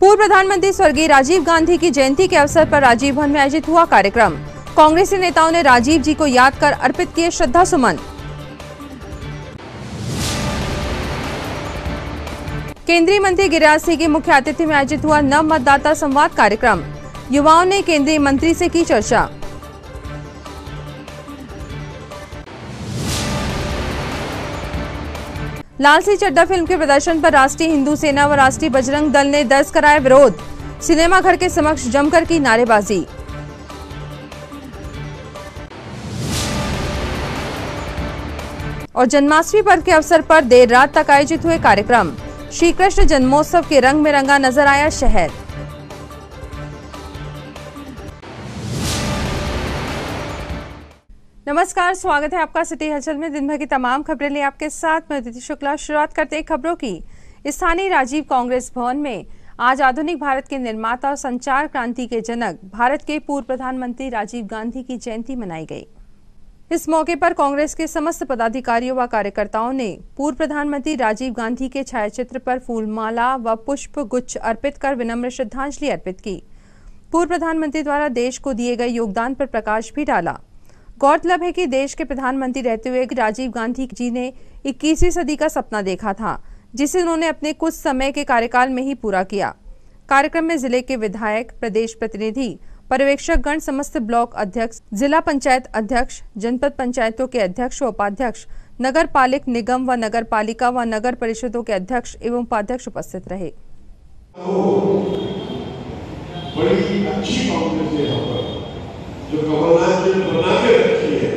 पूर्व प्रधानमंत्री स्वर्गीय राजीव गांधी की जयंती के अवसर पर राजीव भवन में आयोजित हुआ कार्यक्रम। कांग्रेसी नेताओं ने राजीव जी को याद कर अर्पित किए श्रद्धा सुमन। केंद्रीय मंत्री गिरिराज सिंह के मुख्य आतिथ्य में आयोजित हुआ नव मतदाता संवाद कार्यक्रम। युवाओं ने केंद्रीय मंत्री से की चर्चा। लाल सिंह चड्ढा फिल्म के प्रदर्शन पर राष्ट्रीय हिंदू सेना व राष्ट्रीय बजरंग दल ने दर्ज कराया विरोध। सिनेमा घर के समक्ष जमकर की नारेबाजी। और जन्माष्टमी पर्व के अवसर पर देर रात तक आयोजित हुए कार्यक्रम। श्री कृष्ण जन्मोत्सव के रंग में रंगा नजर आया शहर। नमस्कार, स्वागत है आपका सिटी हलचल में। दिन भर की तमाम खबरें लिए आपके साथ मैं अदिति शुक्ला। शुरुआत करते हैं खबरों की। स्थानीय राजीव कांग्रेस भवन में आज आधुनिक भारत के निर्माता और संचार क्रांति के जनक भारत के पूर्व प्रधानमंत्री राजीव गांधी की जयंती मनाई गई। इस मौके पर कांग्रेस के समस्त पदाधिकारियों व कार्यकर्ताओं ने पूर्व प्रधानमंत्री राजीव गांधी के छायाचित्र पर फूलमाला व पुष्प गुच्छ अर्पित कर विनम्र श्रद्धांजलि अर्पित की। पूर्व प्रधानमंत्री द्वारा देश को दिए गए योगदान पर प्रकाश भी डाला। गौरतलब है कि देश के प्रधानमंत्री रहते हुए राजीव गांधी जी ने 21वीं सदी का सपना देखा था, जिसे उन्होंने अपने कुछ समय के कार्यकाल में ही पूरा किया। कार्यक्रम में जिले के विधायक, प्रदेश प्रतिनिधि, पर्यवेक्षक गण, समस्त ब्लॉक अध्यक्ष, जिला पंचायत अध्यक्ष, जनपद पंचायतों के अध्यक्ष व उपाध्यक्ष, नगर पालिक निगम व नगर पालिका व नगर परिषदों के अध्यक्ष एवं उपाध्यक्ष उपस्थित रहे। बड़ी अच्छी जो कमलनाथ ने बना के रखी है,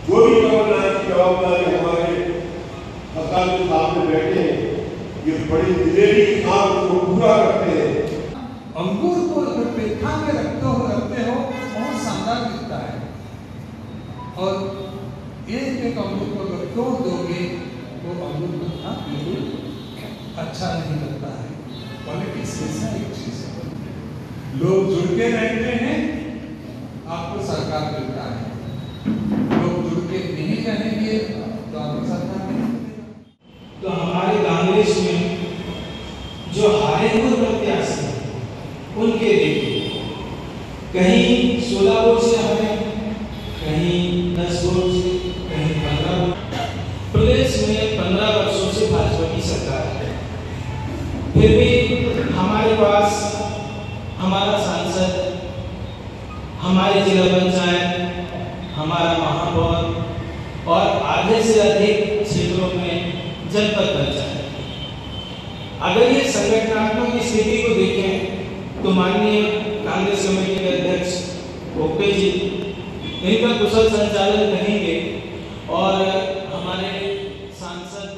जो भी कमलनाथ की जवाबदारी हमारे सरकार के सामने बैठे हैं, ये बड़ी दिलेरी काम को पूरा करते हैं। अंगूर को अगर पेठा में रखते हो बहुत शानदार दिखता है, और एक अंगूर को अगर तोड़ दोगे तो अंगूर पेठा बिल्कुल अच्छा नहीं लगता है। पॉलिटिक्स ऐसा एक चीज है, लोग जुड़ के रहते हैं, आपको सरकार मिलता है। लोग जुड़ के नहीं रहेंगे तो आपको सरकार नहीं मिलेगा। तो हमारे कांग्रेस में जो हारे हुए प्रत्याशी उनके देखिए, कहीं 16 वोट से हमें, कहीं 10 वोट से, कहीं 15 वोट। प्रदेश में 15 वर्षों से भाजपा की सरकार है, फिर भी हमारे पास हमारा सांसद, हमारे जिला पंचायत, हमारा महापौर और आधे से अधिक क्षेत्रों में जनपद पंचायत। अगर ये संगठनात्मक स्थिति को देखें तो माननीय कांग्रेस कमेटी के अध्यक्ष ओपी जी इनका कुशल संचालन करेंगे और हमारे सांसद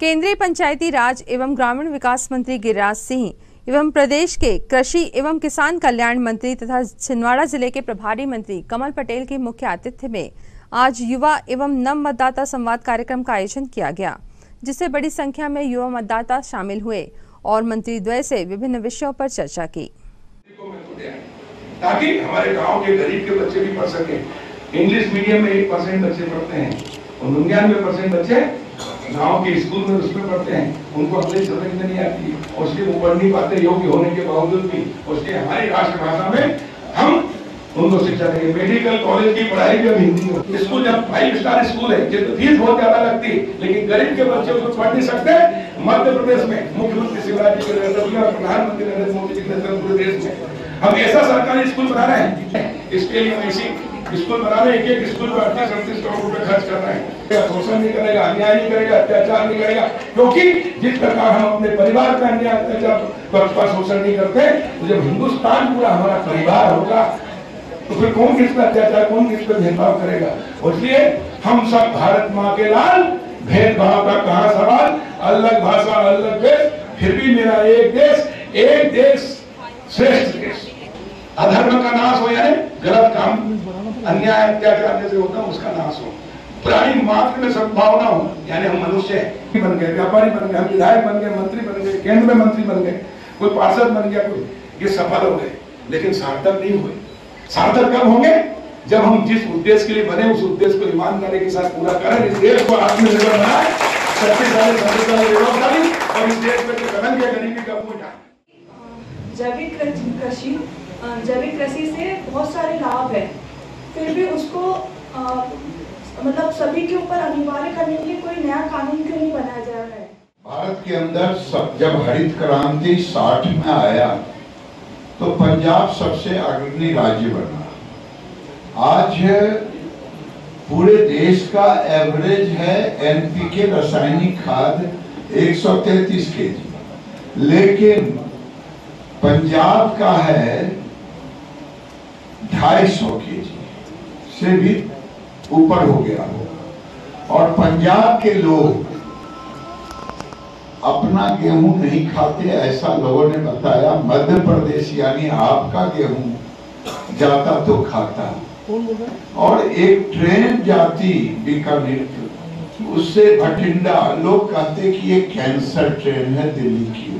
केंद्रीय पंचायती राज एवं ग्रामीण विकास मंत्री गिरिराज सिंह एवं प्रदेश के कृषि एवं किसान कल्याण मंत्री तथा छिंदवाड़ा जिले के प्रभारी मंत्री कमल पटेल के मुख्य आतिथ्य में आज युवा एवं नव मतदाता संवाद कार्यक्रम का आयोजन किया गया, जिससे बड़ी संख्या में युवा मतदाता शामिल हुए और मंत्री द्वय से विभिन्न विषयों पर चर्चा की। ताकि हमारे गांव के गरीब के बच्चे भी पढ़ सके। इंग्लिश मीडियम में 1% बच्चे पढ़ते हैं और 99% बच्चे गांव के स्कूल में उसमें पढ़ते हैं। उनको अंग्रेजी समझ नहीं आती और उसके वो पढ़ नहीं पाते योग्य होने के बावजूद भी। उसके हमारी राष्ट्रभाषा में हम उनको शिक्षा देंगे। मेडिकल कॉलेज की पढ़ाई भी अब हिंदी में। स्कूल जब 5 स्टार स्कूल है, जिसमें फीस बहुत ज्यादा लगती, लेकिन गरीब के बच्चे उसको पढ़ नहीं सकते। मध्य प्रदेश में मुख्यमंत्री शिवराज जी के नेतृत्व में और प्रधानमंत्री नरेंद्र मोदी जी के नेतृत्व में पूरे देश में हम ऐसा सरकारी स्कूल बना रहे हैं। इसके लिए हम इसी स्कूल बनाने एक स्कूल पर 38-38 करोड़ रुपए खर्च कर रहे हैं। शोषण नहीं करेगा, अन्याय नहीं करेगा, अत्याचार नहीं करेगा, क्योंकि जिस प्रकार हम अपने परिवार का अन्याय, अत्याचार, पक्षपात, शोषण नहीं करते, तो जब हिंदुस्तान पूरा हमारा परिवार होगा तो फिर कौन किस पर अत्याचार, कौन किस पर भेदभाव करेगा। इसलिए हम सब भारत माँ के लाल, भेदभाव का कहाँ सवाल, अलग भाषा अलग देश, फिर भी मेरा एक देश श्रेष्ठ देश। अधर्म का नाश हो, यानी गलत काम, अन्याय, अत्याचार जैसे होता है उसका नाश हो। प्राणी मात्र में सद्भावना हो, यानी हम मनुष्य बन गए, व्यापारी बन गए, हम विधायक बन गए, मंत्री बन गए, केंद्र में मंत्री बन गए, कोई पार्षद बन गया, कोई, ये सफल हो गए, लेकिन सार्थक नहीं हुए। सार्थक कब होंगे? जब हम जिस उद्देश्य के लिए बने उस उद्देश्य को ईमानदारी के साथ पूरा करें, इस देश को आत्मनिर्भर बनाए, शक्तिशाली, समृद्धशाली, और इस देश में जो गरीबी का बोझ जैविक कृषि से बहुत सारे लाभ है, फिर भी उसको मतलब सभी के ऊपर अनिवार्य करने के लिए कोई नया कानून क्यों नहीं बनाया जा रहा है? भारत के अंदर जब हरित क्रांति 60 में आया तो पंजाब सबसे अग्रणी राज्य बना। आज पूरे देश का एवरेज है एनपीके रासायनिक खाद 133 केजी, लेकिन पंजाब का है 250 केजी से भी ऊपर हो गया हो। और पंजाब के लोग अपना गेहूं नहीं खाते, ऐसा लोगों ने बताया। मध्य प्रदेश यानी आपका गेहूं जाता तो खाता। और एक ट्रेन जाती बीकानेर, उससे भटिंडा, लोग कहते कि ये कैंसर ट्रेन है दिल्ली की।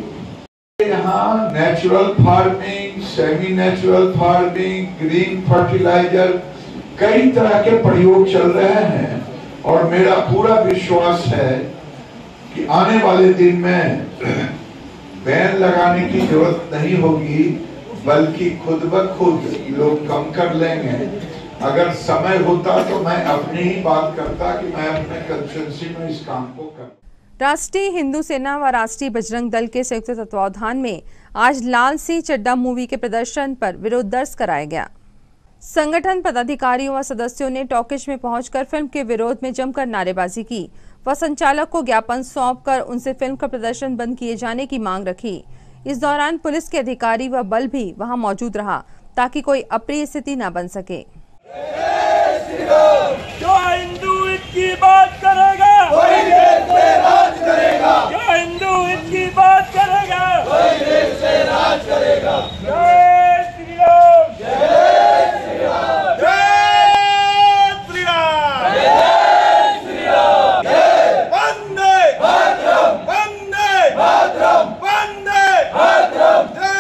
यहाँ natural farming, semi natural farming, green fertiliser, कई तरह के प्रयोग चल रहे हैं। और मेरा पूरा विश्वास है कि आने वाले दिन में बैन लगाने की जरूरत नहीं होगी, बल्कि खुद ब खुद लोग कम कर लेंगे। अगर समय होता तो मैं अपनी ही बात करता कि मैं अपने कंस्टिट्यूएंसी में इस काम को कर। राष्ट्रीय हिंदू सेना व राष्ट्रीय बजरंग दल के संयुक्त तत्वावधान में आज लाल सिंह चड्ढा मूवी के प्रदर्शन पर विरोध दर्ज कराया गया। संगठन पदाधिकारियों व सदस्यों ने टॉकीज में पहुंचकर फिल्म के विरोध में जमकर नारेबाजी की व संचालक को ज्ञापन सौंपकर उनसे फिल्म का प्रदर्शन बंद किए जाने की मांग रखी। इस दौरान पुलिस के अधिकारी व बल भी वहां मौजूद रहा ताकि कोई अप्रिय स्थिति न बन सके। जो हिंदू इसकी बात करेगा वही देश पे राज करेगा। जो हिंदू इसकी बात करेगा वही देश पे राज करेगा। जय श्री राम, जय श्री राम, जय श्री राम, जय श्री राम, वंदे मातरम, वंदे मातरम, वंदे मातरम, जय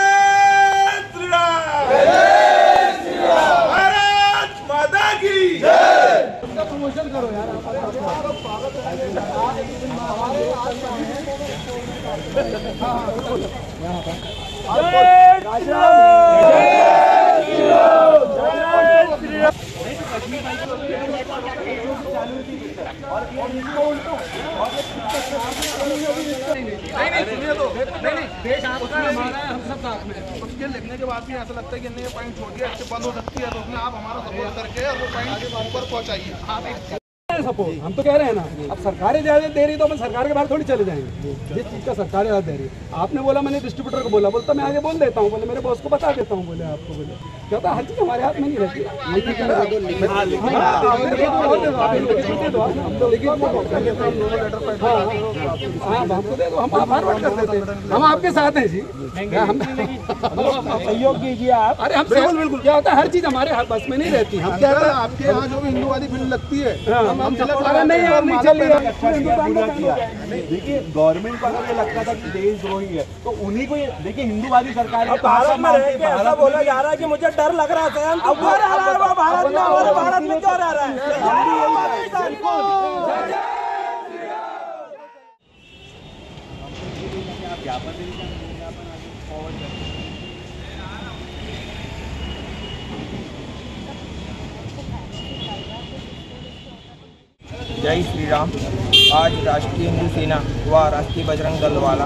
श्री राम, जय श्री राम, भारत माता की जय। प्रमोशन करो यार, देश आपका हमारा है, हम सब साथ में। उसके लिखने के बाद भी ऐसा लगता है कि नहीं ये पॉइंट छोड़ दिया, इससे बंद हो सकती है, तो उसमें आप हमारा सपोर्ट करके और वो पॉइंट ऊपर पहुंचाइए। सपोर्ट हम तो कह रहे हैं ना, अब सरकार इजाजत दे रही तो अपन सरकार के बाहर थोड़ी चले जाएंगे। जिस चीज़ का सरकार इजाजत दे रही है, आपने बोला मैंने डिस्ट्रीब्यूटर को बोलता मैं आगे बोल देता हूँ, बोले मेरे बॉस को बता देता हूँ, बोले आपको बोले क्या होता है, हर चीज़ हमारे हाथ में नहीं रहती। हमको दे दो, हम फॉरवर्ड कर देते हैं, हम आपके साथ हैं जी। सहयोग कीजिए आप। अरे हम बिल्कुल क्या होता है, हर चीज़ हमारे हाथ बस में नहीं रहती। हम क्या होता है आपके यहाँ जो भी हिंदूवादी फिल्म लगती है हम नहीं चल रही। देखिए गवर्नमेंट को अगर ये लगता था कि देशद्रोही है तो उन्हीं को देखिए हिंदूवादी सरकार भारत में रह के ऐसा बोला जा रहा है कि मुझे डर लग रहा था। अब वो रह रहा है, वो भारत में, हमारे भारत में क्यों रह रहा है? जय श्री राम। आज राष्ट्रीय हिंदू सेना व राष्ट्रीय बजरंग दल वाला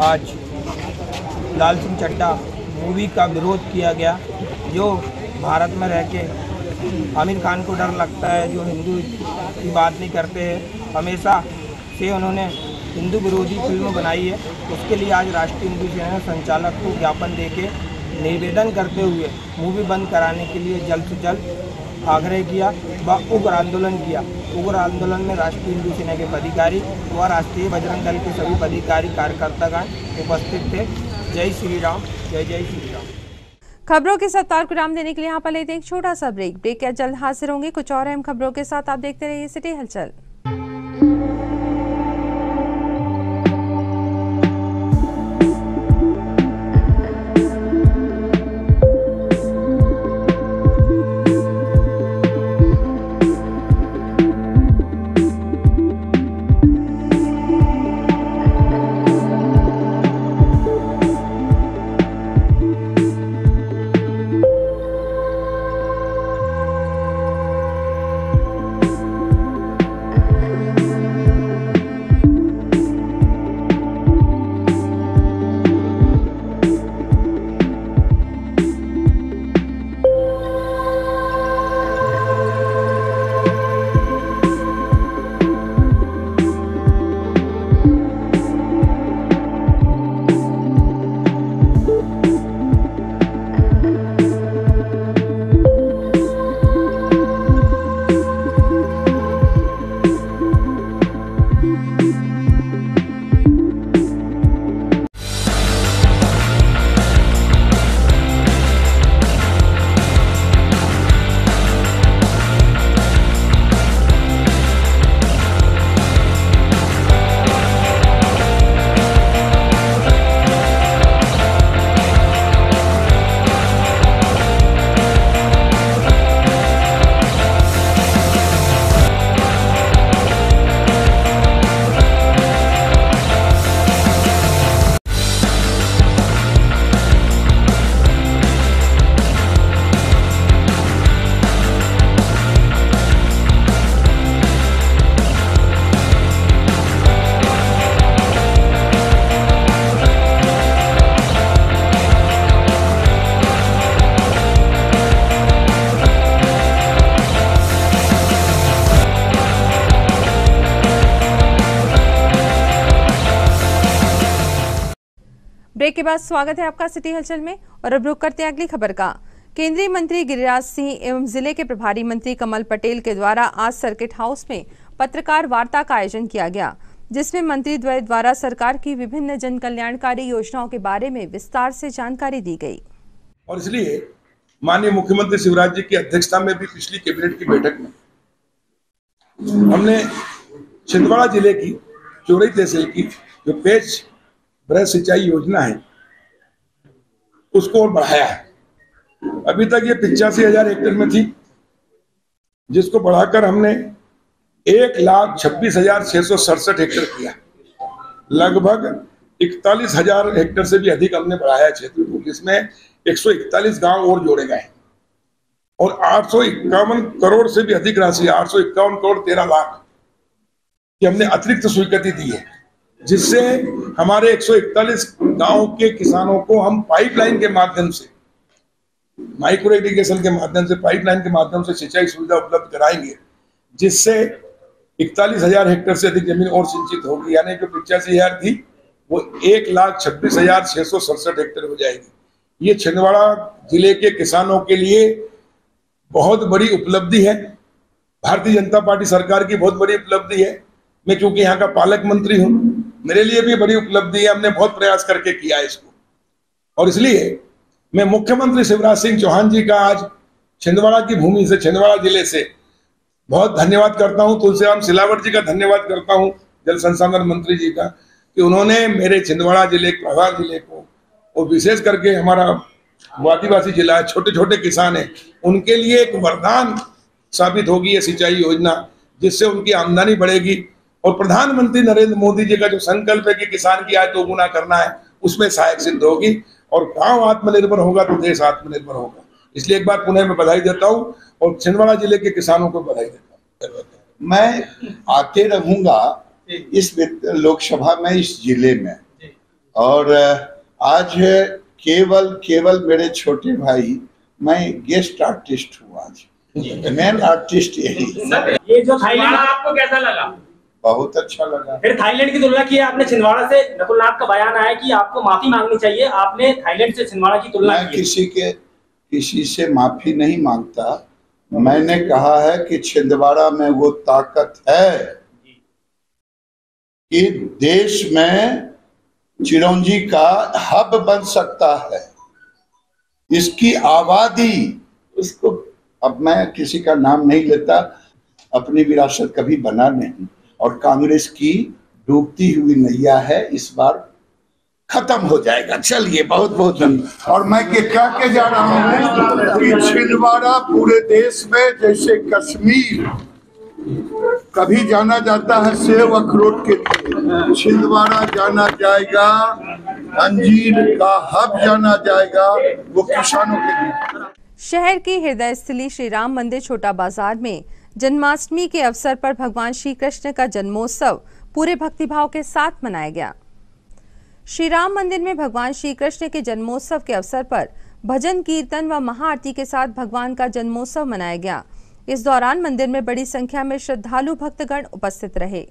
आज लाल सिंह चड्ढा मूवी का विरोध किया गया। जो भारत में रह के आमिर खान को डर लगता है, जो हिंदू की बात नहीं करते हैं, हमेशा से उन्होंने हिंदू विरोधी फिल्म बनाई है। उसके लिए आज राष्ट्रीय हिंदू सेना संचालक को ज्ञापन देके निवेदन करते हुए मूवी बंद कराने के लिए जल्द से जल्द आग्रह किया व उग्र आंदोलन किया। उग्र आंदोलन में राष्ट्रीय हिंदू सेना के पदाधिकारी व राष्ट्रीय बजरंग दल के सभी पदाधिकारी कार्यकर्तागण उपस्थित थे। जय श्री राम, जय जय श्री राम। खबरों के साथ को विराम देने के लिए यहाँ पर लेते हैं एक छोटा सा ब्रेक के जल्द हाजिर होंगे कुछ और अहम खबरों के साथ। आप देखते रहिए सिटी हलचल। ब्रेक के बाद स्वागत है आपका सिटी हलचल में और अब रुक करते हैं अगली खबर का। केंद्रीय मंत्री गिरिराज सिंह एवं जिले के प्रभारी मंत्री कमल पटेल के द्वारा आज सर्किट हाउस में पत्रकार वार्ता का आयोजन किया गया, जिसमें मंत्री द्वय द्वारा सरकार की विभिन्न जन कल्याणकारी योजनाओं के बारे में विस्तार से जानकारी दी गई। और इसलिए माननीय मुख्यमंत्री शिवराज जी की अध्यक्षता में भी पिछली कैबिनेट की बैठक में हमने छिंदवाड़ा जिले की चौरई तहसील की जो पेच ब्रज सिंचाई योजना है उसको और बढ़ाया है। अभी तक ये 85,000 हेक्टेयर में थी, जिसको बढ़ाकर हमने 1,26,667 हेक्टेयर किया। लगभग 41,000 हेक्टेयर से भी अधिक हमने बढ़ाया क्षेत्र को, जिसमें 141 गांव और जोड़े गए और 851 करोड़ से भी अधिक राशि 851 करोड़ 13 लाख की हमने अतिरिक्त स्वीकृति दी है, जिससे हमारे 141 गांव के किसानों को हम पाइपलाइन के माध्यम से, माइक्रो इरिगेशन के माध्यम से, पाइपलाइन के माध्यम से सिंचाई सुविधा उपलब्ध कराएंगे, जिससे 41,000 हेक्टेयर से अधिक जमीन और सिंचित होगी। यानी जो 85,000 थी वो 1,26,667 हेक्टेयर हो जाएगी। ये छिंदवाड़ा जिले के किसानों के लिए बहुत बड़ी उपलब्धि है, भारतीय जनता पार्टी सरकार की बहुत बड़ी उपलब्धि है। मैं चूंकि यहाँ का पालक मंत्री हूँ, मेरे लिए भी बड़ी उपलब्धि है। हमने बहुत प्रयास करके किया है इसको, और इसलिए मैं मुख्यमंत्री शिवराज सिंह चौहान जी का आज छिंदवाड़ा की भूमि से, छिंदवाड़ा जिले से बहुत धन्यवाद करता हूं। तुलसीराम सिलावट जी का धन्यवाद करता हूं, जल संसाधन मंत्री जी का, कि उन्होंने मेरे छिंदवाड़ा जिले, प्रभार जिले को, और विशेष करके हमारा आदिवासी जिला है, छोटे छोटे किसान हैं, उनके लिए एक वरदान साबित होगी ये सिंचाई योजना, जिससे उनकी आमदनी बढ़ेगी और प्रधानमंत्री नरेंद्र मोदी जी का जो संकल्प है कि किसान की आय दोगुना करना है, उसमें सहायक सिद्ध होगी। और गांव आत्मनिर्भर होगा तो देश आत्मनिर्भर होगा। इसलिए एक बार पुनः मैं बधाई देता हूं और छिंदवाड़ा जिले के किसानों को बधाई देता हूं। मैं आते रहूंगा इस लोकसभा में, इस जिले में, और आज केवल मेरे छोटे भाई, मैं गेस्ट आर्टिस्ट हूँ, आज मेन आर्टिस्ट यही। ये जो थाईलैंड आपको कैसा लगा? बहुत अच्छा लगा। फिर थाईलैंड की तुलना की आपने छिंदवाड़ा से। नकुलनाथ का बयान आया कि आपको माफी मांगनी चाहिए, आपने थाईलैंड से छिंदवाड़ा की तुलना की। किसी से माफी नहीं मांगता। मैंने कहा है कि छिंदवाड़ा में वो ताकत है कि देश में चिरौंजी का हब बन सकता है। इसकी आबादी, उसको, अब मैं किसी का नाम नहीं लेता, अपनी विरासत कभी बना नहीं, और कांग्रेस की डूबती हुई नैया है, इस बार खत्म हो जाएगा। चलिए, बहुत बहुत धन्यवाद। और मैं कह के जा रहा हूँ कि छिंदवाड़ा पूरे देश में जैसे कश्मीर कभी जाना जाता है सेब अखरोट के लिए, छिंदवाड़ा जाना जाएगा, अंजीर का हब जाना जाएगा, वो किसानों के लिए। शहर की हृदय स्थली श्री राम मंदिर छोटा बाजार में जन्माष्टमी के अवसर पर भगवान श्री कृष्ण का जन्मोत्सव पूरे भक्तिभाव के साथ मनाया गया। श्री राम मंदिर में भगवान श्री कृष्ण के जन्मोत्सव के अवसर पर भजन कीर्तन व महाआरती के साथ भगवान का जन्मोत्सव मनाया गया। इस दौरान मंदिर में बड़ी संख्या में श्रद्धालु भक्तगण उपस्थित रहे।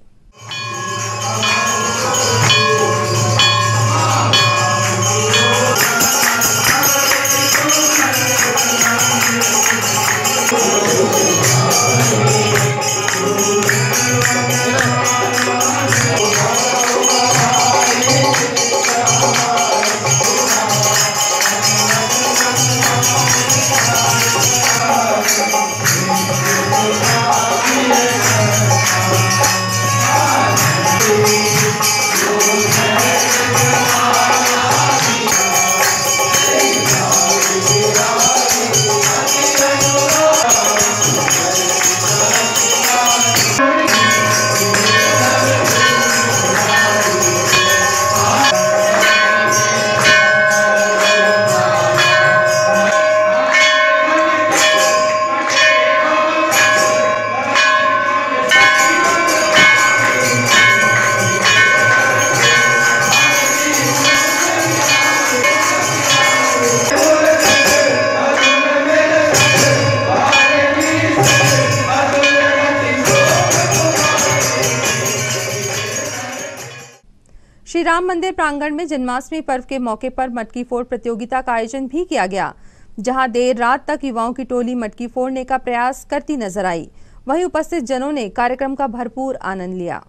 राम मंदिर प्रांगण में जन्माष्टमी पर्व के मौके पर मटकी फोड़ प्रतियोगिता का आयोजन भी किया गया, जहां देर रात तक युवाओं की टोली मटकी फोड़ने का प्रयास करती नजर आई। वहीं उपस्थित जनों ने कार्यक्रम का भरपूर आनंद लिया।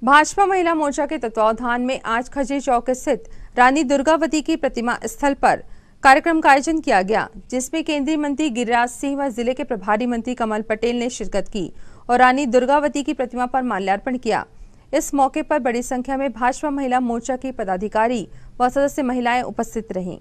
भाजपा महिला मोर्चा के तत्वावधान में आज खजरी चौक स्थित रानी दुर्गावती की प्रतिमा स्थल पर कार्यक्रम का आयोजन किया गया, जिसमें केंद्रीय मंत्री गिरिराज सिंह व जिले के प्रभारी मंत्री कमल पटेल ने शिरकत की और रानी दुर्गावती की प्रतिमा पर माल्यार्पण किया। इस मौके पर बड़ी संख्या में भाजपा महिला मोर्चा के पदाधिकारी व सदस्य महिलाएं उपस्थित रहीं।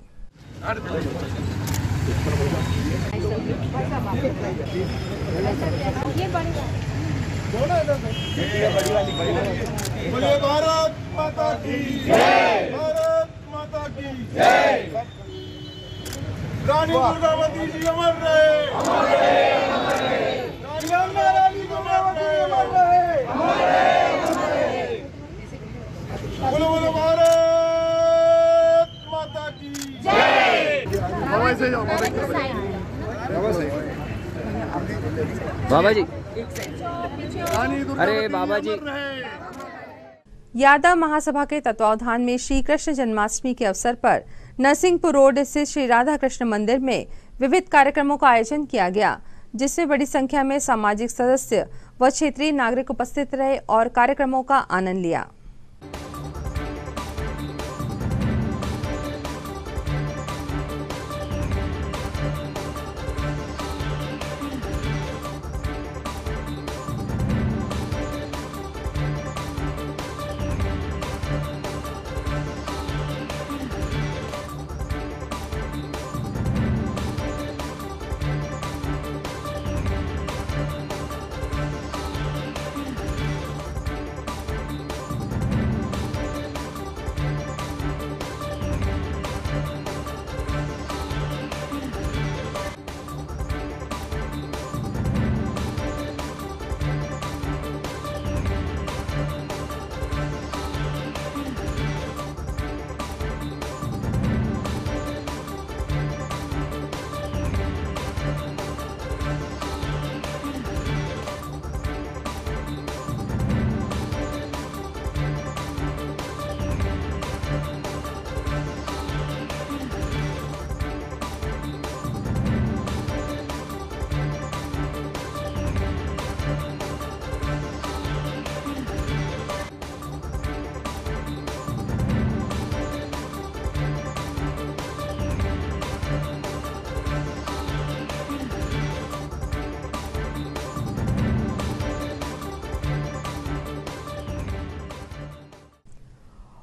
बोलिए भारत माता की जय, भारत माता की जय। रानी दुर्गावती जी अमर रहे, अमर रहे, अमर रहे। रानी दुर्गावती अमर रहे, अमर रहे, अमर रहे। बोलो बोलो भारत माता की जय। बाबा जी, अरे बाबा जी। यादव महासभा के तत्वावधान में श्री कृष्ण जन्माष्टमी के अवसर पर नरसिंहपुर रोड स्थित श्री राधा कृष्ण मंदिर में विविध कार्यक्रमों का आयोजन किया गया, जिसमें बड़ी संख्या में सामाजिक सदस्य व क्षेत्रीय नागरिक उपस्थित रहे और कार्यक्रमों का आनंद लिया।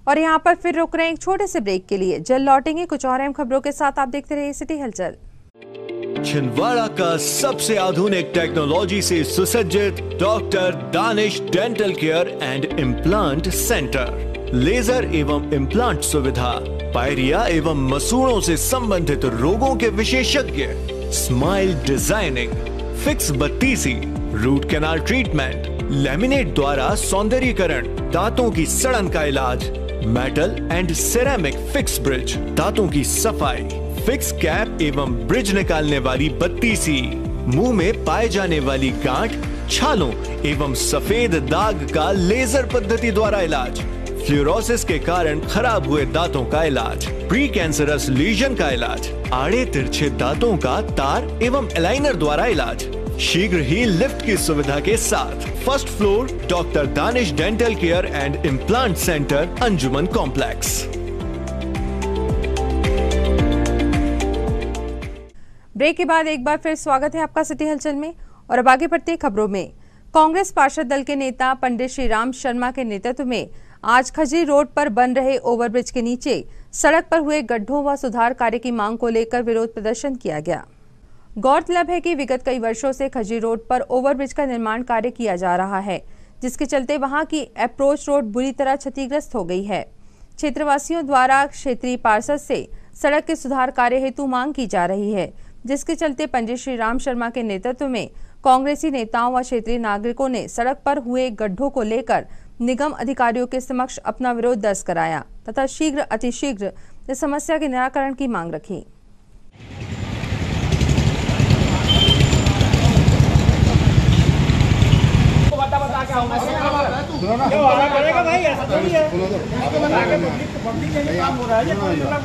और यहाँ पर फिर रुक रहे हैं एक छोटे से ब्रेक के लिए। जल्द लौटेंगे कुछ और अहम खबरों के साथ। आप देखते रहिए सिटी हलचल। छिंदवाड़ा का सबसे आधुनिक टेक्नोलॉजी से सुसज्जित doctor Danish dental care and implant centre. Laser एवं इम्प्लांट सुविधा, पायरिया एवं मसूड़ों से संबंधित रोगों के विशेषज्ञ, स्माइल डिजाइनिंग, फिक्स बत्तीसी, रूट कैनाल ट्रीटमेंट, लैमिनेट द्वारा सौंदर्यीकरण, दांतों की सड़न का इलाज, metal and ceramic fix bridge, दांतों की सफाई, फिक्स कैप एवं ब्रिज निकालने वाली बत्तीसी, मुंह में पाए जाने वाली गांठ, छालों एवं सफेद दाग का लेजर पद्धति द्वारा इलाज, फ्लोरोसिस के कारण खराब हुए दांतों का इलाज, प्री कैंसरस लीजन का इलाज, आड़े तिरछे दांतों का तार एवं एलाइनर द्वारा इलाज, शीघ्र ही लिफ्ट की सुविधा के साथ। First floor doctor Danish dental care and implant centre, Anjuman complex. Break के बाद एक बार फिर स्वागत है आपका सिटी हलचल में। और अब आगे बढ़ते खबरों में। कांग्रेस पार्षद दल के नेता पंडित श्रीराम शर्मा के नेतृत्व में आज खजरी रोड पर बन रहे ओवरब्रिज के नीचे सड़क पर हुए गड्ढों व सुधार कार्य की मांग को लेकर विरोध प्रदर्शन किया गया। गौरतलब है कि विगत कई वर्षों से खजरी रोड पर ओवरब्रिज का निर्माण कार्य किया जा रहा है, जिसके चलते वहां की अप्रोच रोड बुरी तरह क्षतिग्रस्त हो गई है। क्षेत्रवासियों द्वारा क्षेत्रीय पार्षद से सड़क के सुधार कार्य हेतु मांग की जा रही है, जिसके चलते पंडित श्रीराम शर्मा के नेतृत्व में कांग्रेसी नेताओं व क्षेत्रीय नागरिकों ने सड़क पर हुए गड्ढों को लेकर निगम अधिकारियों के समक्ष अपना विरोध दर्ज कराया तथा शीघ्र अतिशीघ्र इस समस्या के निराकरण की मांग रखी।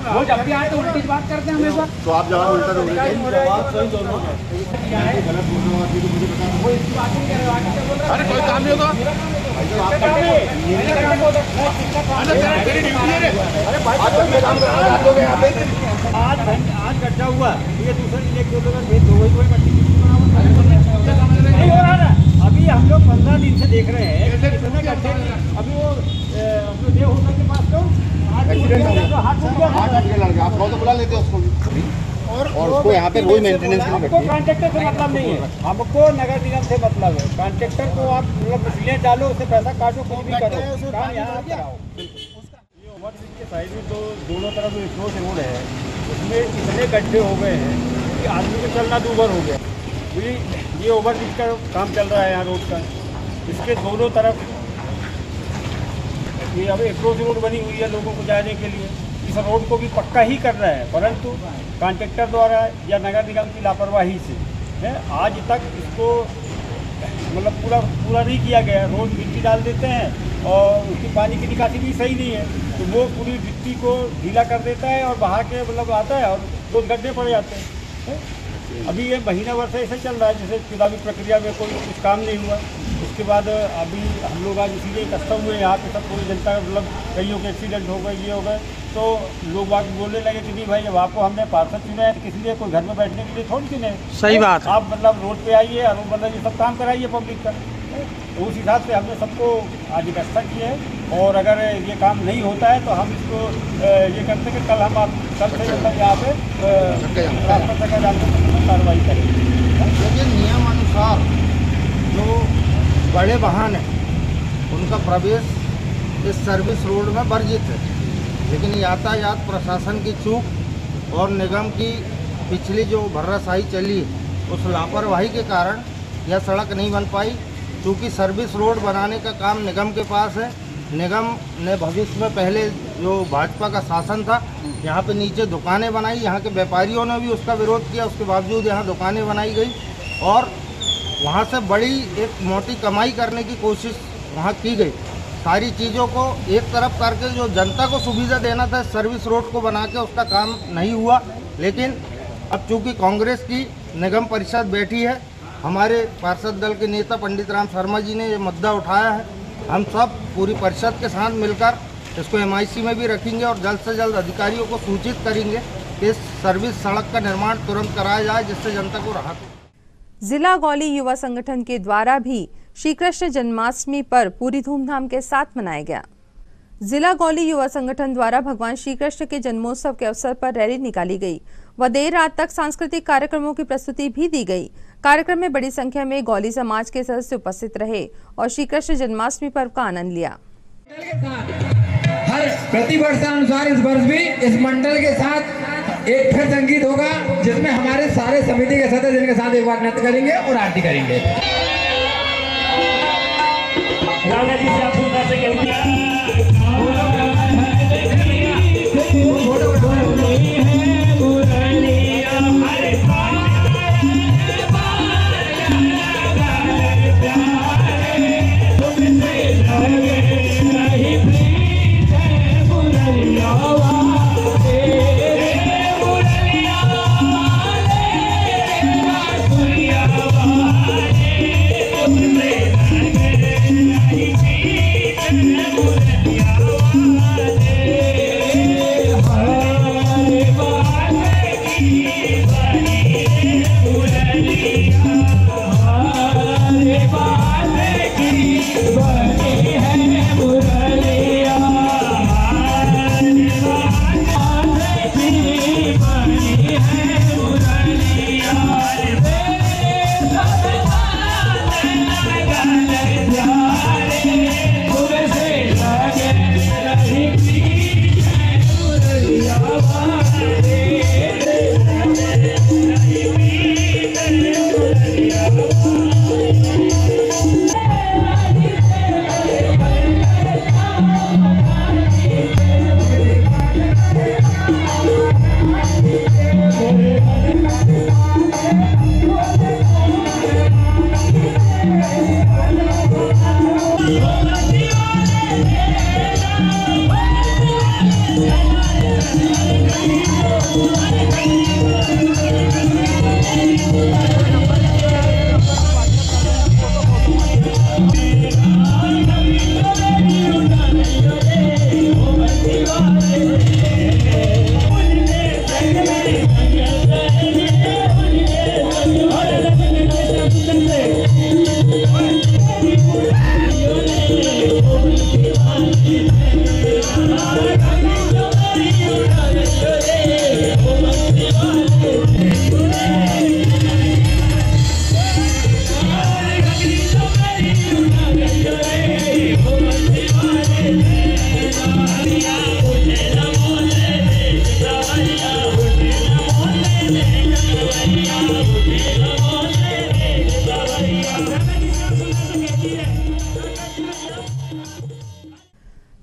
वो जब भी आए तो उल्टी बात करते हैं हमेशा। तो आप जवाब उल्टा दोगे। अरे कोई काम नहीं होगा। आज गड्ढा हुआ, ये दूसरे जिले के लोग भेज दो, कोई नहीं हो रहा ना। अभी हम लोग 15 दिन से देख रहे हैं कितने गड्ढे। अभी वो अपने होटल के पास तो आप तो बुला लेते हो उसको और उसको यहाँ पे रोज मेंटेनेंस के लिए हमको कॉन्ट्रैक्टर से मतलब नहीं है, हमको नगर निगम से मतलब है। कॉन्ट्रैक्टर को आप मतलब इसलिए डालो, उससे पैसा काटो, कुछ भी करो, काम यहाँ कराओ। ये ओवरब्रिज के साइड में तो दोनों तरफ जो अप्रोच रोड है उसमें इतने गड्ढे हो गए हैं कि आदमी को चलना दूभर हो गया। ये ओवरब्रिज का काम चल रहा है यहाँ रोड का, इसके दोनों तरफ ये अब अप्रोच रोड बनी हुई है लोगों को जाने के लिए। इस रोड को भी पक्का ही कर रहा है, परंतु कॉन्ट्रैक्टर द्वारा या नगर निगम की लापरवाही से है आज तक इसको मतलब पूरा नहीं किया गया। रोड मिट्टी डाल देते हैं और उसकी पानी की निकासी भी सही नहीं है, तो वो पूरी मिट्टी को ढीला कर देता है और बहा के मतलब आता है और दो गड्ढे पड़ जाते हैं। अभी ये महीना भर से ऐसे चल रहा है जैसे चुनावी प्रक्रिया में कोई कुछ काम नहीं हुआ। उसके बाद अभी हम लोग आज इसीलिए कस्टम हुए यहाँ पे, सब पूरी जनता मतलब कईयों के एक्सीडेंट हो गए, ये हो गए, तो लोग बात बोलने लगे कि नहीं भाई अब आपको हमने पार्षद चुना है किसी लिए कोई घर में बैठने के लिए थोड़ी चुने। सही बात, आप मतलब रोड पे आइए और मतलब ये सब काम कराइए पब्लिक का। तो उस हिसाब से हमने सबको आज इकट्ठा किया है और अगर ये काम नहीं होता है तो हम इसको ये करते कि कल हम कल से मतलब यहाँ पे कार्रवाई करेंगे। लेकिन नियमानुसार जो बड़े वाहन हैं उनका प्रवेश इस सर्विस रोड में वर्जित है, लेकिन यातायात प्रशासन की चूक और निगम की पिछली जो भर्राशाही चली उस लापरवाही के कारण यह सड़क नहीं बन पाई। क्योंकि सर्विस रोड बनाने का काम निगम के पास है। निगम ने भविष्य में पहले जो भाजपा का शासन था यहाँ पे नीचे दुकानें बनाई, यहाँ के व्यापारियों ने भी उसका विरोध किया, उसके बावजूद यहाँ दुकानें बनाई गई और वहाँ से बड़ी एक मोटी कमाई करने की कोशिश वहाँ की गई। सारी चीज़ों को एक तरफ करके जो जनता को सुविधा देना था सर्विस रोड को बना के उसका काम नहीं हुआ। लेकिन अब चूँकि कांग्रेस की निगम परिषद बैठी है, हमारे पार्षद दल के नेता पंडित राम शर्मा जी ने ये मुद्दा उठाया है, हम सब पूरी परिषद के साथ मिलकर इसको MIC में भी रखेंगे और जल्द से जल्द अधिकारियों को सूचित करेंगे कि इस सर्विस सड़क का निर्माण तुरंत कराया जाए जिससे जनता को राहत हो। जिला गौली युवा संगठन के द्वारा भी श्री कृष्ण जन्माष्टमी पर्व पूरी धूमधाम के साथ मनाया गया। जिला गौली युवा संगठन द्वारा भगवान श्री कृष्ण के जन्मोत्सव के अवसर पर रैली निकाली गई व देर रात तक सांस्कृतिक कार्यक्रमों की प्रस्तुति भी दी गई। कार्यक्रम में बड़ी संख्या में गौली समाज के सदस्य उपस्थित रहे और श्री कृष्ण जन्माष्टमी पर्व का आनंद लिया। हर प्रतिवर्षानुसार इस वर्ष भी इस मंडल के साथ एक फिर संगीत होगा, जिसमें हमारे सारे समिति के सदस्य इनके साथ एक बार नृत्य करेंगे और आरती करेंगे।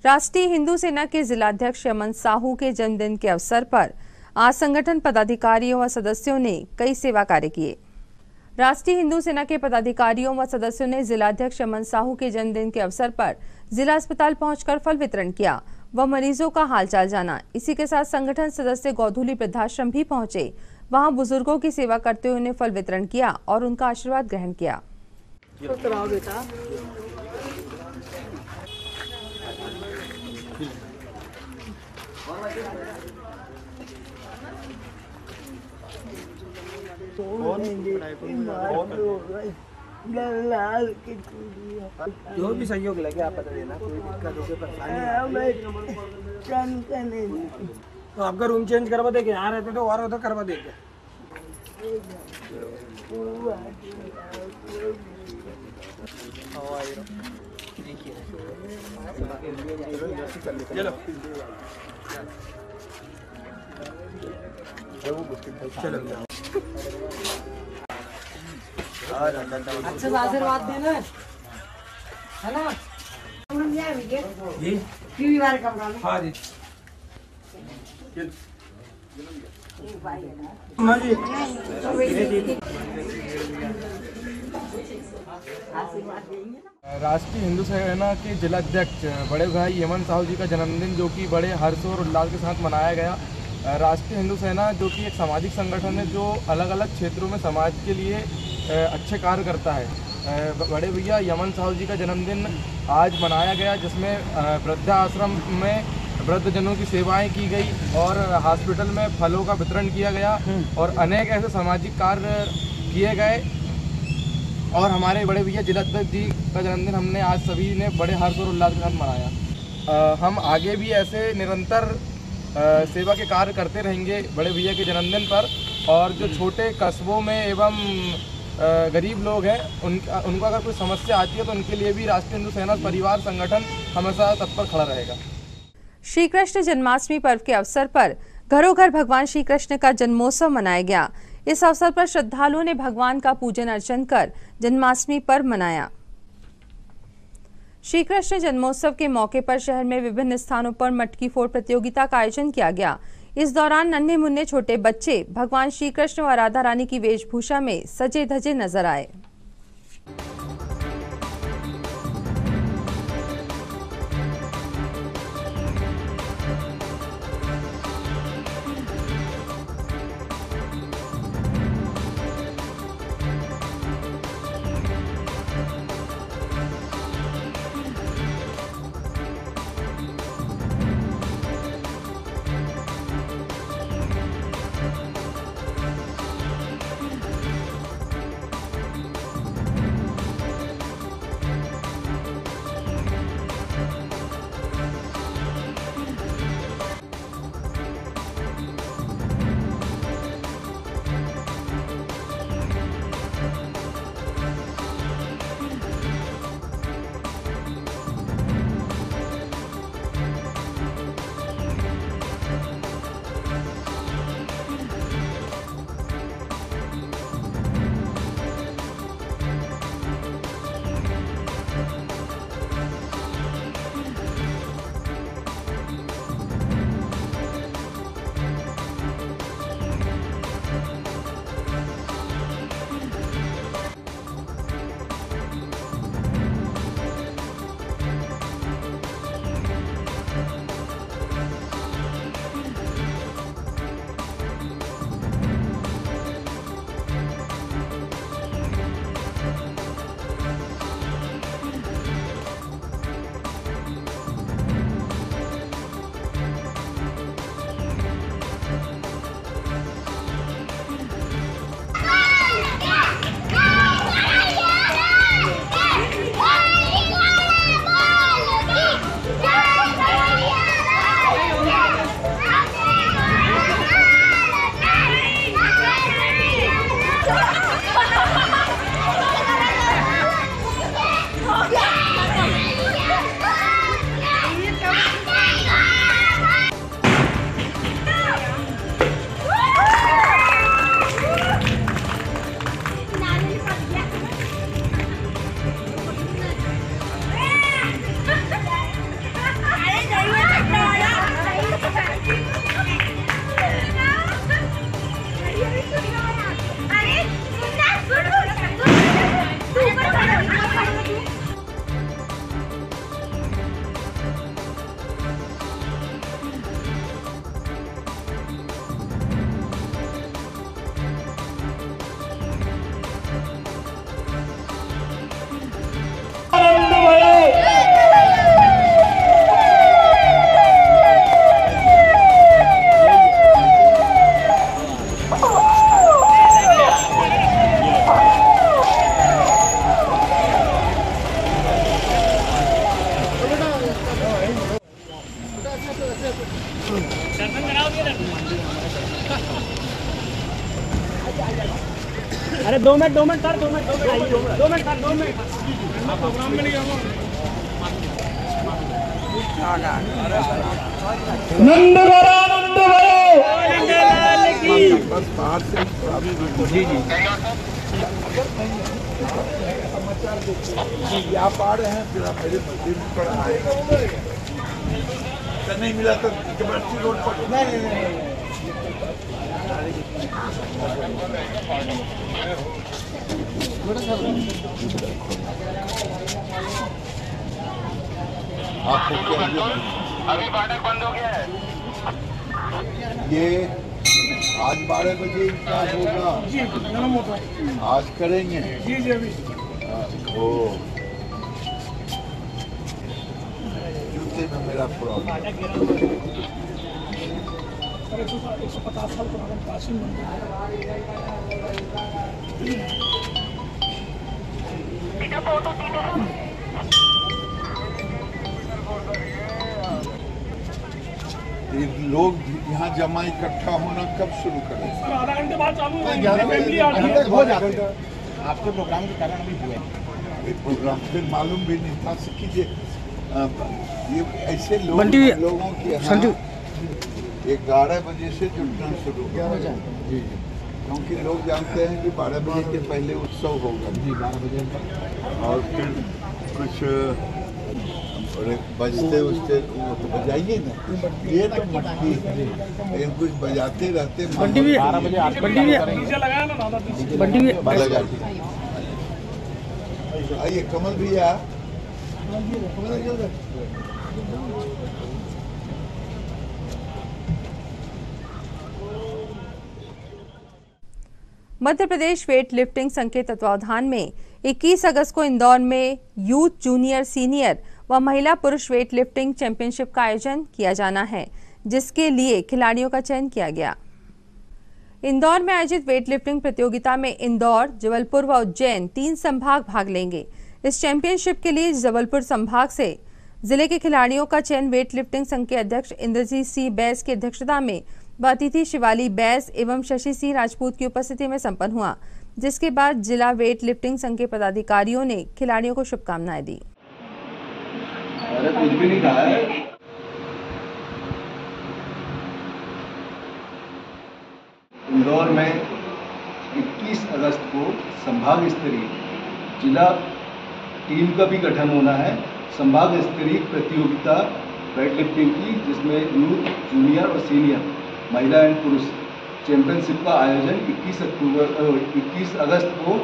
राष्ट्रीय हिंदू सेना के जिलाध्यक्ष यमन साहू के जन्मदिन के अवसर पर आज संगठन पदाधिकारियों व सदस्यों ने कई सेवा कार्य किए। राष्ट्रीय हिंदू सेना के पदाधिकारियों व सदस्यों ने जिलाध्यक्ष यमन साहू के जन्मदिन के अवसर पर जिला अस्पताल पहुंचकर फल वितरण किया व मरीजों का हालचाल जाना। इसी के साथ संगठन सदस्य गौधुली वृद्धाश्रम भी पहुंचे, वहां बुजुर्गों की सेवा करते हुए उन्हें फल वितरण किया और उनका आशीर्वाद ग्रहण किया। जो भी सहयोग लगे आप बता देना, कोई दिक्कत हो परेशानी तो आपका रूम चेंज करवा देंगे, यहाँ रहते तो और उधर करवा देंगे। चलो अच्छे से आशीर्वाद देना है ना। जी बार कम हाँ जी राष्ट्रीय हिंदू सेना के जिलाध्यक्ष बड़े भाई यमन साहू जी का जन्मदिन जो कि बड़े हर्ष और उल्लास के साथ मनाया गया। राष्ट्रीय हिंदू सेना जो कि एक सामाजिक संगठन है जो अलग अलग क्षेत्रों में समाज के लिए अच्छे कार्य करता है। बड़े भैया यमन साहू जी का जन्मदिन आज मनाया गया, जिसमें वृद्धाश्रम में वृद्धजनों की सेवाएं की गई और हॉस्पिटल में फलों का वितरण किया गया और अनेक ऐसे सामाजिक कार्य किए गए। और हमारे बड़े भैया जिलाध्यक्ष जी का जन्मदिन हमने आज सभी ने बड़े हर्ष और उल्लास के साथ मनाया। हम आगे भी ऐसे निरंतर सेवा के कार्य करते रहेंगे बड़े भैया के जन्मदिन पर। और जो छोटे कस्बों में एवं गरीब लोग हैं उनको अगर कोई समस्या आती है तो उनके लिए भी राष्ट्रीय हिंदू सेना परिवार संगठन हमेशा तत्पर खड़ा रहेगा। श्री कृष्ण जन्माष्टमी पर्व के अवसर पर घरों घर भगवान श्री कृष्ण का जन्मोत्सव मनाया गया। इस अवसर पर श्रद्धालुओं ने भगवान का पूजन अर्चन कर जन्माष्टमी पर्व मनाया। श्री कृष्ण जन्मोत्सव के मौके पर शहर में विभिन्न स्थानों पर मटकी फोड़ प्रतियोगिता का आयोजन किया गया। इस दौरान नन्हे मुन्ने छोटे बच्चे भगवान श्री कृष्ण व राधा रानी की वेशभूषा में सजे धजे नजर आए। अरे 2 minute sir 2 minute sir 2 minute programme में नहीं आऊंगा। बस बाहर से जी जी आप आ रहे हैं, फिर आप मेरे मंदिर पर आए नहीं मिला तो जबरदस्ती रोड पर नहीं आपको अभी फाटक बंद हो गया है। ये आज 12 बजे क्या होगा जी? आज करेंगे जी जी अभी। ओ जूते में मेरा प्रॉब्लम 150 साल पुराना प्राचीन मंदिर। लोग यहाँ जमा इकट्ठा होना कब शुरू करें? आधा घंटे बाद चालू हो जाते हैं। आपके प्रोग्राम के कारण अभी हुए प्रोग्राम फिर मालूम भी नहीं था। कीजिए ये ऐसे लोगों की यहाँ 11 बजे से जुटना शुरू हो जी, क्योंकि लोग जानते हैं कि 12 बजे के पहले उत्सव होगा जी, 12 बजे और फिर कुछ बजते उजते तो बजाइए ना, ये तो मट्टी लेकिन कुछ बजाते रहते। बंटी भी आइए कमल भैया। मध्य प्रदेश वेट लिफ्टिंग संघ के तत्वावधान में 21 अगस्त को इंदौर में यूथ, जूनियर, सीनियर व महिला पुरुष वेट लिफ्टिंग चैंपियनशिप का आयोजन किया जाना है, जिसके लिए खिलाड़ियों का चयन किया गया। इंदौर में आयोजित वेट लिफ्टिंग प्रतियोगिता में इंदौर, जबलपुर व उज्जैन 3 संभाग भाग लेंगे। इस चैंपियनशिप के लिए जबलपुर संभाग से जिले के खिलाड़ियों का चयन वेट लिफ्टिंग संघ के अध्यक्ष इंद्रजीत सिंह बैस की अध्यक्षता में व अतिथि शिवाली बैस एवं शशि सिंह राजपूत की उपस्थिति में संपन्न हुआ, जिसके बाद जिला वेट लिफ्टिंग संघ के पदाधिकारियों ने खिलाड़ियों को शुभकामनाएं दी। कुछ भी नहीं कहा है। इंदौर में 21 अगस्त को संभाग स्तरीय जिला टीम का भी गठन होना है। संभाग स्तरीय प्रतियोगिता वेट लिफ्टिंग की, जिसमें यूथ, जूनियर और सीनियर महिला एंड पुरुष चैंपियनशिप का आयोजन 21 अगस्त को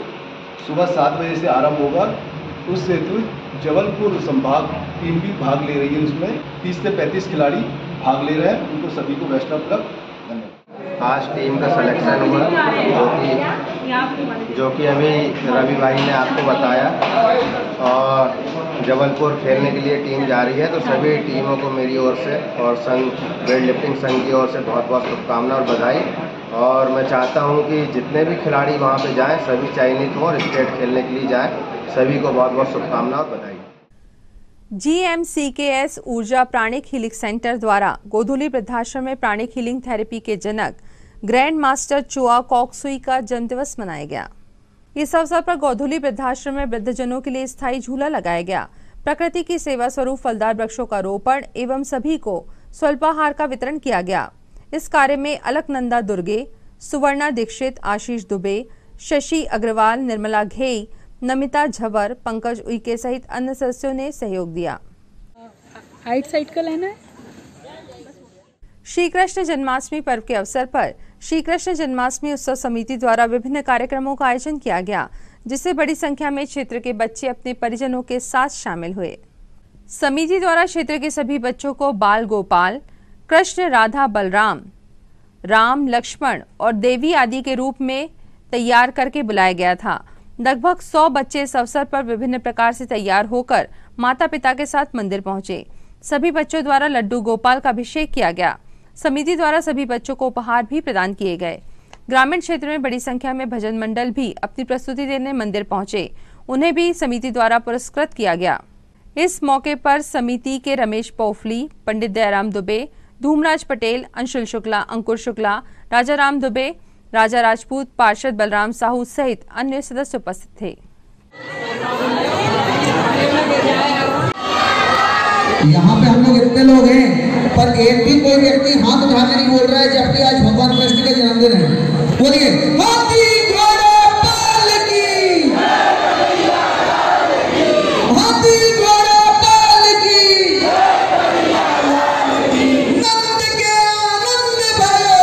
सुबह 7 बजे से आरंभ होगा। उस हेतु जबलपुर संभाग टीम भी भाग ले रही है। उसमें 30 से 35 खिलाड़ी भाग ले रहे हैं। उनको सभी को बेस्ट ऑफ लक। आज टीम का सिलेक्शन हुआ, जो कि अभी रवि भाई ने आपको बताया, और जबलपुर खेलने के लिए टीम जा रही है। तो सभी टीमों को मेरी ओर से और संघ वेट लिफ्टिंग संघ की ओर से बहुत बहुत शुभकामनाएं और बधाई। और मैं चाहता हूं कि जितने भी खिलाड़ी वहां पे जाएं सभी चयनित हों और स्टेट खेलने के लिए जाएं। सभी को बहुत बहुत शुभकामनाएं और बधाई। GMCKS ऊर्जा प्राणिक हीलिंग सेंटर द्वारा गोधुली वृद्धाश्रम में प्राणिक हीलिंग थेरेपी के जनक ग्रैंड मास्टर चुआ कॉकसुई का जन्मदिवस मनाया गया। इस अवसर पर गोधुली वृद्धाश्रम में वृद्धजनों के लिए स्थायी झूला लगाया गया। प्रकृति की सेवा स्वरूप फलदार वृक्षों का रोपण एवं सभी को स्वल्पाहार का वितरण किया गया। इस कार्य में अलकनंदा दुर्गे, सुवर्णा दीक्षित, आशीष दुबे, शशि अग्रवाल, निर्मला घेई, नमिता झवर, पंकज उइके सहित अन्य सदस्यों ने सहयोग दिया। राइट साइड का लेना है। श्री कृष्ण जन्माष्टमी पर्व के अवसर पर श्री कृष्ण जन्माष्टमी उत्सव समिति द्वारा विभिन्न कार्यक्रमों का आयोजन किया गया, जिससे बड़ी संख्या में क्षेत्र के बच्चे अपने परिजनों के साथ शामिल हुए। समिति द्वारा क्षेत्र के सभी बच्चों को बाल गोपाल, कृष्ण, राधा, बलराम, राम, लक्ष्मण और देवी आदि के रूप में तैयार करके बुलाया गया था। लगभग 100 बच्चे इस अवसर पर विभिन्न प्रकार से तैयार होकर माता पिता के साथ मंदिर पहुंचे। सभी बच्चों द्वारा लड्डू गोपाल का अभिषेक किया गया। समिति द्वारा सभी बच्चों को उपहार भी प्रदान किए गए। ग्रामीण क्षेत्र में बड़ी संख्या में भजन मंडल भी अपनी प्रस्तुति देने मंदिर पहुंचे। उन्हें भी समिति द्वारा पुरस्कृत किया गया। इस मौके पर समिति के रमेश पोफली, पंडित दयाराम दुबे, धूमराज पटेल, अंशुल शुक्ला, अंकुर शुक्ला, राजा राम दुबे, राजा राजपूत, पार्षद बलराम साहू सहित अन्य सदस्य उपस्थित थे। यहाँ पे हम लोग इतने लोग हैं, पर एक भी कोई व्यक्ति हाथ उठाने नहीं बोल रहा है, जबकि आज भगवान कृष्ण का जन्मदिन है। बोलिए हाथी घोड़ा पाल की, हाथी घोड़ा पाल की, नंद के आनंद भयो,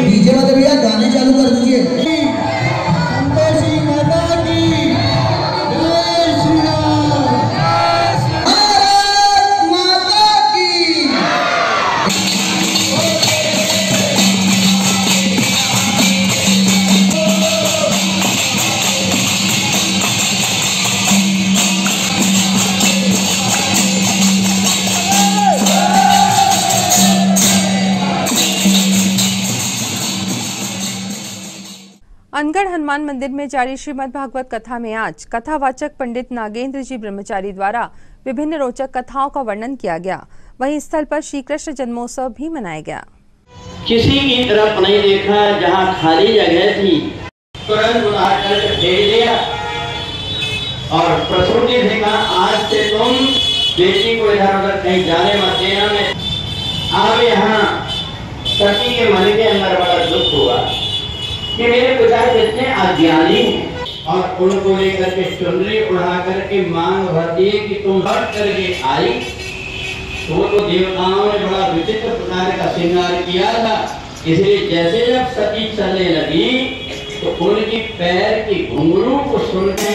डीजे वाले भैया गाने चालू कर दीजिए। अनगढ़ हनुमान मंदिर में जारी श्रीमद् भागवत कथा में आज कथावाचक पंडित नागेंद्र जी ब्रह्मचारी द्वारा विभिन्न रोचक कथाओं का वर्णन किया गया। वहीं स्थल पर श्री कृष्ण जन्मोत्सव भी मनाया गया। किसी की तरफ नहीं देखा, जहाँ खाली जगह थी तुरंत उठाकर भेज दिया और प्रसूति ने कहा आज से तुम बेटी को इधर उधर कहीं जाने मत देना। मैं अब यहाँ सती के मन के अंदर बड़ा दुख हुआ कि मेरे पिता कितने अज्ञानी हैं और उनको लेकर के चुनरी उड़ा करके मांग भरती है कि तुम हट करके आई। तो देवताओं ने बड़ा विचित्र प्रकार का श्रृंगार किया था, इसलिए जैसे जब सती चलने लगी तो उनकी पैर की घुंघरू को सुनते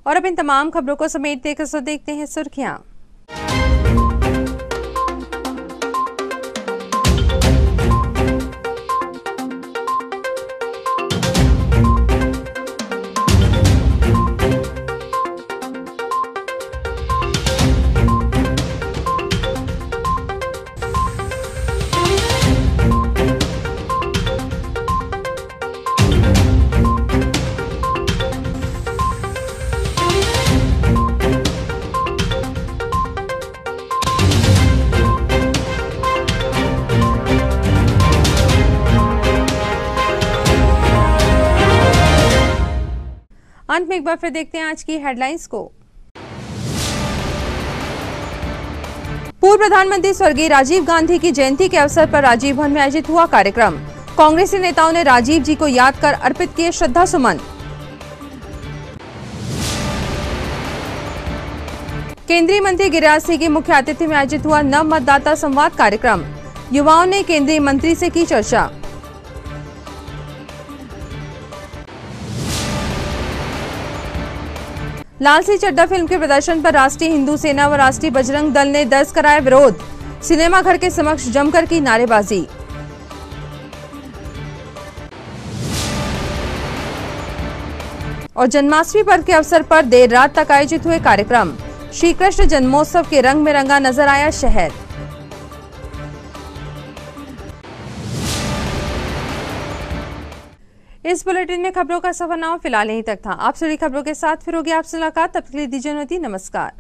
और अब इन तमाम खबरों को समेटते देखते हैं सुर्खियां। अंत में एक बार फिर देखते हैं आज की हेडलाइंस को। पूर्व प्रधानमंत्री स्वर्गीय राजीव गांधी की जयंती के अवसर पर राजीव भवन में आयोजित हुआ कार्यक्रम। कांग्रेसी नेताओं ने राजीव जी को याद कर अर्पित किए श्रद्धा सुमन। केंद्रीय मंत्री गिरिराज सिंह के मुख्य आतिथ्य में आयोजित हुआ नव मतदाता संवाद कार्यक्रम। युवाओं ने केंद्रीय मंत्री से की चर्चा। लाल सिंह चड्ढा फिल्म के प्रदर्शन पर राष्ट्रीय हिंदू सेना व राष्ट्रीय बजरंग दल ने दर्ज कराया विरोध। सिनेमा घर के समक्ष जमकर की नारेबाजी। और जन्माष्टमी पर्व के अवसर पर देर रात तक आयोजित हुए कार्यक्रम। श्री कृष्ण जन्मोत्सव के रंग में रंगा नजर आया शहर। इस बुलेटिन में खबरों का सफरनामा फिलहाल यहीं तक था। आप सभी खबरों के साथ फिर होगी आपसे मुलाकात। तब तक के लिए दीजिए अनुमति। नमस्कार।